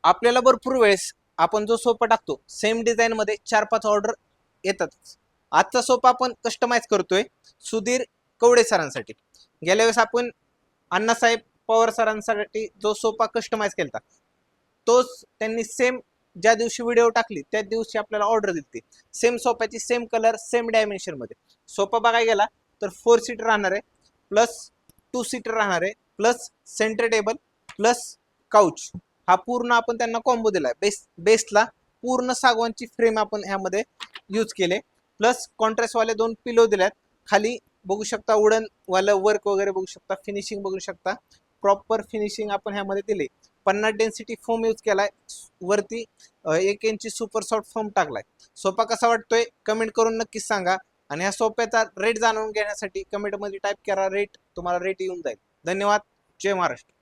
आपल्याला भरपूर वेळेस आपण जो सोफा टाकतो सेम डिझाईन मध्ये 4-5 ऑर्डर येतात। आजचा सोफा आपण कस्टमाइज करतोय सुधीर कवडे सरांसाठी। गेल्या वेळेस आपण अण्णासाहेब पवार सरांसाठी जो सोफा कस्टमाइज केला तोच त्यांनी सेम ज्या दिवशी व्हिडिओ टाकली त्या दिवशी आपल्याला ऑर्डर दिली। सेम सोफाची सेम कलर सेम डायमेन्शन मध्ये सोफा बघायला गेला तर 4 सीटर राहणार आहे, प्लस 2 सीटर राहणार आहे, plus centre table plus couch. हा पूर्ण आपण त्यांना कॉम्बो दिलाय। बेसला पूर्ण सागवानची फ्रेम आपण ह्यामध्ये यूज केले, प्लस कॉन्ट्रास्ट वाले 2 पिलो दिल्यात। खाली बघू शकता वुडन वाला वर्क वगैरे बघू शकता, फिनिशिंग बघू शकता, प्रॉपर फिनिशिंग आपण ह्यामध्ये दिले। 50 डेन्सिटी फोम यूज केलाय, वरती 1 इंची सुपर सॉफ्ट फोम टाकलाय। सोफा कसा वाटतोय कमेंट करून नक्कीच सांगा आणि ह्या सोफ्याचा रेट जाणून घेण्यासाठी कमेंट मध्ये टाइप करा रेट, तुम्हाला रेट येऊन जाईल। धन्यवाद, जय महाराष्ट्र।